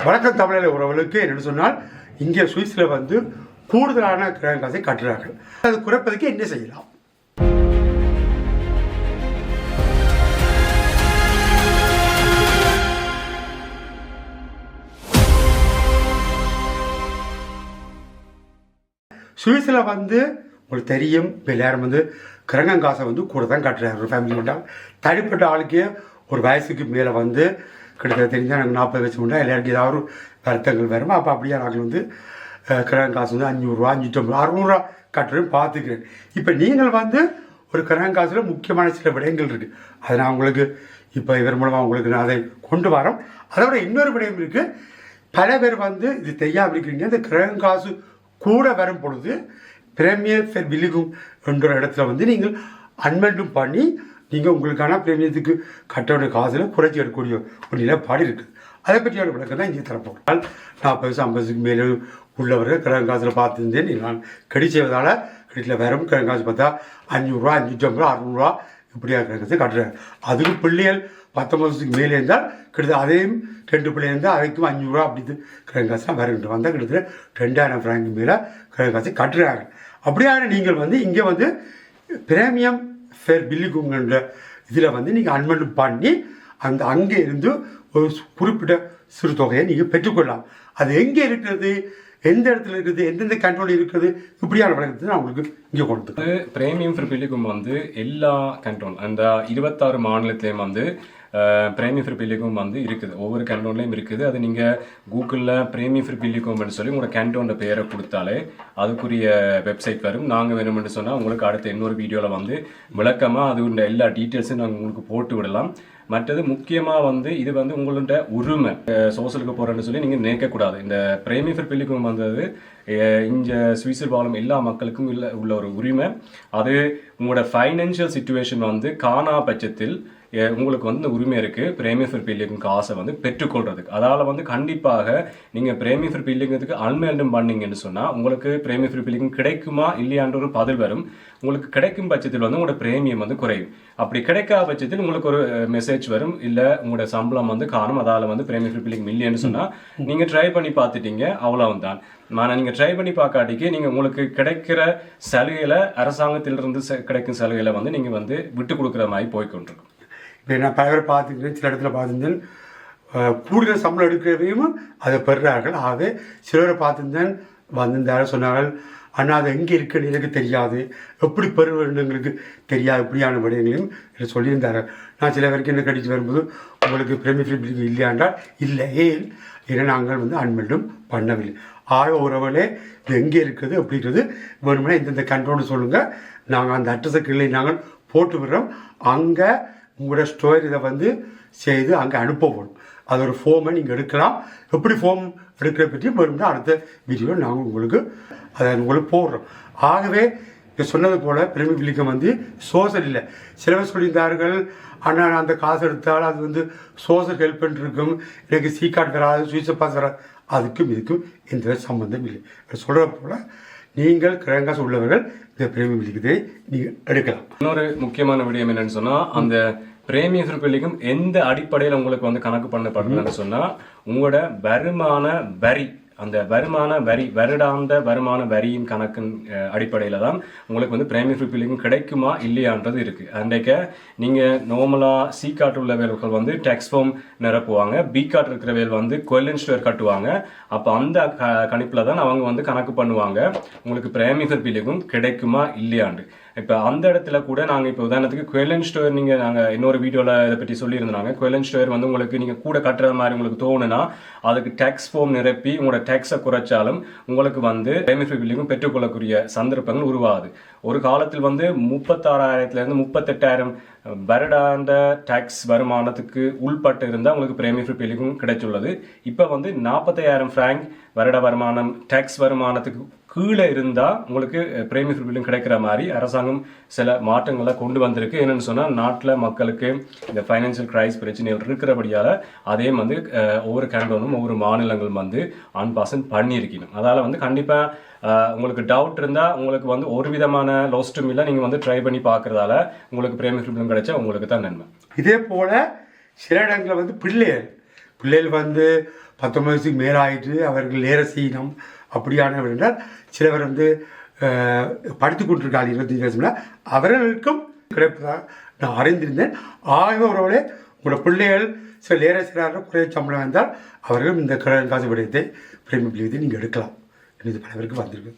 வணக்கம் தமிழக உறவுகளுக்கு என்னென்னு சொன்னால் இங்கே சுவிஸில் வந்து கூடுதலான கிரகம் காசை கட்டுறார்கள். அது குறைப்பதற்கு என்ன செய்யலாம்? சுவிஸில் வந்து உங்களுக்கு தெரியும், இப்போ எல்லாரும் வந்து கிரகம் காசை வந்து கூட தான் கட்டுறாரு. ஒரு ஃபேமிலி மட்டும் தனிப்பட்ட ஆளுக்கே ஒரு வயசுக்கு மேலே வந்து கிட்டத்தட்ட தெரிஞ்சால் எனக்கு 40 வயசு முன்னா எல்லாருக்கும் ஏதாவது ஒரு வருத்தங்கள் வரும். அப்போ அப்படியே நாங்கள் வந்து கிரகம் காசு வந்து 500 550 600 கட்டுறேன்னு பார்த்துக்கிறேன். இப்போ நீங்கள் வந்து ஒரு கிரகம் காசில் முக்கியமான சில விடயங்கள் இருக்குது. அதை நான் உங்களுக்கு இப்போ இவர் மூலமாக உங்களுக்கு நான் அதை கொண்டு வரோம். அதோட இன்னொரு விடயம் இருக்குது. பல பேர் வந்து இது தெரியாமல் இருக்கிறீங்க. இந்த கிரகம் காசு கூட வரும் பொழுது பிரீமியர் ஃபெர் பில்லிகும் என்ற இடத்துல வந்து நீங்கள் அன்மெண்டும் பண்ணி நீங்கள் உங்களுக்கான பிரீமியத்துக்கு கட்ட வேண்டிய காசில் குறைச்சி எடுக்கக்கூடிய ஒரு நிலைப்பாடு இருக்குது. அதை பற்றியான விளக்கம் தான் இங்கே தரப்போம். 40 50க்கு மேலே உள்ளவர்கள் கிரகம் காசில் பார்த்துருந்தேன். நான் செய்வதால் கிடைக்கல. வெறும் கிரகம் காசு பார்த்தா 500 550 600 இப்படியாக கிரகத்தை கட்டுறாரு. அதுக்கு பிள்ளைகள் 19 மேலே இருந்தால் கிட்டத்தட்ட அதையும் 2 பிள்ளைகள் இருந்தால் அதைக்கும் 500 அப்படி கிரகம் காசுலாம் வருகின்ற வந்தால் கிட்டத்தட்ட 2000 ஃப்ராங்கு மேலே கிரகம் காசை கட்டுறாங்க. அப்படியான நீங்கள் வந்து இங்கே வந்து பிரீமியம் ஃபேர் பில்லிங்குங்கிற இதில் வந்து நீங்கள் அன்மெண்ட் பண்ணி அங்கே இருந்து ஒரு குறிப்பிட்ட சிறு தொகையை நீங்கள் பெற்றுக்கொள்ளலாம். அது எங்கே இருக்கிறது, எந்த இடத்துல இருக்குது, எந்தெந்த கண்ட்ரோல் இருக்குது, இப்படியான வழக்கத்தை நான் உங்களுக்கு இங்கே கொண்டு பிரீமியம் ஃபேர் பில்லிங்கும் வந்து எல்லா கண்ட்ரோல் அந்த 26 மாநிலத்திலையும் வந்து பிரீமியம் ஃபேர் பில்லிங்கும் வந்து இருக்குது. ஒவ்வொரு கேண்டோன்லையும் இருக்குது. அது நீங்கள் கூகுளில் பிரீமியம் ஃபேர் பில்லிங்கும்னு சொல்லி உங்களோட கேண்டோட பேரை கொடுத்தாலே அதுக்குரிய வெப்சைட் வரும். நாங்கள் வேணும்னு சொன்னால் உங்களுக்கு அடுத்த இன்னொரு வீடியோவில் வந்து விளக்கமாக அது எல்லா டீட்டெயில்ஸும் நாங்கள் உங்களுக்கு போட்டு விடலாம். மற்றது முக்கியமாக வந்து இது வந்து உங்களோட உரிமை. சோசியலுக்கு போகிறேன்னு சொல்லி நீங்கள் நினைக்கக்கூடாது. இந்த பிரீமியம் ஃபேர் பில்லிங்கும் வந்தது இங்கே சுவிஸில் வாழும் எல்லா மக்களுக்கும் உள்ள ஒரு உரிமை. அது உங்களோட ஃபைனான்சியல் சிச்சுவேஷன் வந்து காணா பட்சத்தில் உங்களுக்கு வந்து இந்த உரிமை இருக்குது பிரீமியம் ஃபேர் பில்லிங் காசை வந்து பெற்றுக்கொள்றதுக்கு. அதால் வந்து கண்டிப்பாக நீங்கள் பிரீமியம் ஃபேர் பில்லிங்கிறதுக்கு அன்மெல்டும் பண்ணீங்கன்னு சொன்னால் உங்களுக்கு பிரீமியம் ஃபேர் பில்லிங் கிடைக்குமா இல்லையான்ற ஒரு பதில் வரும். உங்களுக்கு கிடைக்கும் பட்சத்தில் வந்து உங்களோட பிரீமியம் வந்து குறையும். அப்படி கிடைக்காத பட்சத்தில் உங்களுக்கு ஒரு மெசேஜ் வரும், இல்லை உங்களோட சம்பளம் வந்து காணும், அதால் வந்து பிரீமியம் ஃபேர் பில்லிங் இல்லைன்னு சொன்னால் நீங்கள் ட்ரை பண்ணி பார்த்துட்டீங்க, அவ்வளவு தான். ஆனால் நீங்கள் ட்ரை பண்ணி பார்க்காட்டிக்கு நீங்கள் உங்களுக்கு கிடைக்கிற சலுகையில் அரசாங்கத்திலிருந்து கிடைக்கும் சலுகையில் வந்து நீங்கள் வந்து விட்டு கொடுக்குற மாதிரி போய்கொண்டிருக்கும். இப்போ நான் பல பேர் பார்த்துக்கிறேன், சில இடத்துல பார்த்துருந்தேன் கூடுதல் சம்பளம் எடுக்கிறதையும் அதை பெறுறார்கள். ஆகவே சிலரை பார்த்துருந்தேன் வந்திருந்தாலும் சொன்னார்கள், ஆனால் அது எங்கே இருக்குன்னு எனக்கு தெரியாது, எப்படி பெறுவங்களுக்கு தெரியாது, இப்படியான விடயங்களையும் சொல்லியிருந்தார்கள். நான் சில பேருக்கு என்ன கடிச்சு வரும்போது உங்களுக்கு பிரீமியம் ஃபேர் பில்லிங் இல்லையாண்டால் இல்லை, ஏன்னா நாங்கள் வந்து அன்மெல்டும் பண்ணவில்லை. உறவுகளே இது எங்கே இருக்குது அப்படின்றது வேணும்னா இந்தந்த கண்ட்ரோல்னு சொல்லுங்கள், நாங்கள் அந்த அட்ரஸை கீழே நாங்கள் போட்டு விடுறோம். அங்கே உங்களோட ஸ்டோர் இதை வந்து செய்து அங்கே அனுப்பப்படும். அது ஒரு ஃபார்மை நீங்கள் எடுக்கலாம். எப்படி ஃபார்ம் எடுக்கிற பற்றி வேணும்னா அடுத்த வீடியோவில் நாங்கள் உங்களுக்கு அதை உங்களுக்கு போடுறோம். ஆகவே இப்போ சொன்னது போல் பிரீமியம் பில்லிங்கம் வந்து சோஷல் இல்லை. சிலவர் சொல்லியிருந்தார்கள், ஆனால் அந்த காசு எடுத்தால் அது வந்து சோஷல் ஹெல்ப் பண்ணிருக்கும், எனக்கு சி கார்டு வராது, சுவிஸ் பாஸ் வராது. அதுக்கும் இதுக்கும் எந்த சம்பந்தம் இல்லை. சொல்கிற போல் நீங்கள் கிரகம் காசு உள்ளவர்கள் இந்த பிரீமியம் பில்லிங்கத்தை நீங்கள் எடுக்கலாம். இன்னொரு முக்கியமான விடயம் என்னன்னு சொன்னால், அந்த பிரீமியம் ஃபேர் பில்லிங்கும் எந்த அடிப்படையில் உங்களுக்கு வந்து கணக்கு பண்ணப்படுதுன்னு சொன்னால், உங்களோட வருமான வரி, அந்த வருமான வரி வருடாந்த வருமான வரியின் கணக்கின் அடிப்படையில் தான் உங்களுக்கு வந்து பிரீமியம் ஃபேர் பில்லிங் கிடைக்குமா இல்லையான்றது இருக்குது. அன்றைக்கு நீங்கள் நார்மலாக சி கார்டு உள்ளவர்கள் வந்து டேக்ஸ் ஃபார்ம் நிரப்புவாங்க, பி கார்டு இருக்கிறவர்கள் வந்து கொயிலன் ஸ்டோர் கட்டுவாங்க. அப்போ அந்த கணிப்பில் தான் அவங்க வந்து கணக்கு பண்ணுவாங்க உங்களுக்கு பிரீமியம் ஃபேர் பில்லிங்கும் கிடைக்குமா இல்லையாண்டு. இப்போ அந்த இடத்துல கூட நாங்கள் இப்போ உதாரணத்துக்கு கொயிலன் ஸ்டோர் நாங்கள் இன்னொரு வீடியோவில் இதை பற்றி சொல்லியிருந்தாங்க. கொயிலன் ஸ்டோர் வந்து உங்களுக்கு நீங்கள் கூட கட்டுற மாதிரி உங்களுக்கு தோணுனா அதுக்கு டேக்ஸ் ஃபார்ம் நிரப்பி உங்களோட டேக்ஸை குறைச்சாலும் உங்களுக்கு வந்து பிரீமியம் ஃபேர் பில்லிங்கும் பெற்றுக்கொள்ளக்கூடிய சந்தர்ப்பங்கள் உருவாகுது. ஒரு காலத்தில் வந்து 36,000 38,000 வருடாந்த டேக்ஸ் வருமானத்துக்கு உள்பட்டு இருந்தால் உங்களுக்கு பிரீமியம் ஃபேர் பில்லிங்கும் கிடைச்சுள்ளது. இப்போ வந்து 45,000 ஃப்ராங்க் வருட வருமானம் டேக்ஸ் வருமானத்துக்கு கீழே இருந்தால் உங்களுக்கு பிரீமியம் ஃபேர் பில்லிங் கிடைக்கிற மாதிரி அரசாங்கம் சில மாற்றங்களை கொண்டு வந்திருக்கு. என்னென்னு சொன்னால், நாட்டில் மக்களுக்கு இந்த ஃபைனான்சியல் கிரைஸ் பிரச்சனைகள் இருக்கிறபடியால் அதே வந்து ஒவ்வொரு கேண்டோனும் ஒவ்வொரு மாநிலங்களும் வந்து அன்பாசன் பண்ணியிருக்கணும். அதால் வந்து கண்டிப்பாக உங்களுக்கு டவுட் இருந்தால் உங்களுக்கு வந்து ஒரு விதமான லோஸ்ட்டும் இல்லை, நீங்கள் வந்து ட்ரை பண்ணி பார்க்குறதால உங்களுக்கு பிரீமியம் ஃபேர் பில்லிங் கிடைச்சா உங்களுக்கு தான் நன்மை. இதே போல் சில இடங்களில் வந்து பிள்ளைகள் வந்து 19 வயசுக்கு மேலாயிட்டு அவர்கள் நேர செய்யணும் அப்படியானவர் என்றால் சிலவர் வந்து படித்து கொண்டிருக்காள் 25 வயசுல அவர்களுக்கும் கிடைப்பதாக நான் அறிந்திருந்தேன். ஆகவே உறவுகளே உங்களோட பிள்ளைகள் சில நேர சிறார்கள் குறைய சம்பளம் வந்தால் அவர்களும் இந்த கடன் காசு விடயத்தை பிரேமி பிள்ளையத்தை நீங்கள் எடுக்கலாம். இது பல பேருக்கு வந்திருக்கு.